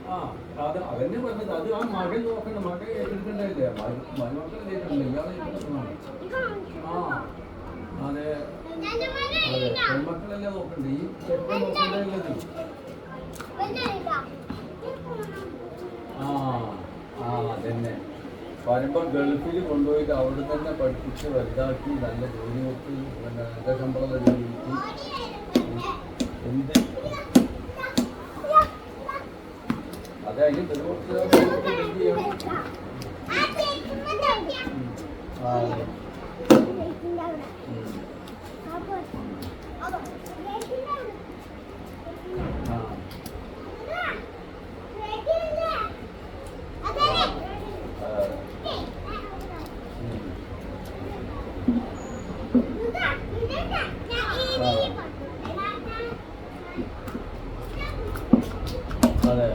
ആ അത് അവന്നെ പറഞ്ഞത് അത് ആ മകൻ നോക്കണ്ട മകൻ ഏറ്റെടുക്കണ്ടല്ലേ മരുമക്കൾ ഏറ്റെടുക്കണ്ട ഇയാളെ ഏറ്റെടുക്കുന്നതാണ് ആ അതെ അതെ പെൺമക്കളല്ലേ നോക്കണ്ടേ ഈ ചെറുപ്പം നോക്കണ്ടത് ആ ആ അതന്നെ വരുമ്പോൾ ഗൾഫിൽ കൊണ്ടുപോയിട്ട് അവിടെ തന്നെ പഠിപ്പിച്ച് വലുതാക്കി നല്ല ജോലി കൊടുത്ത് പിന്നെ നല്ല ശമ്പളമുള്ള ജോലി കിട്ടി എന്ത് അതെ അതിന് ആ അതെ അതെ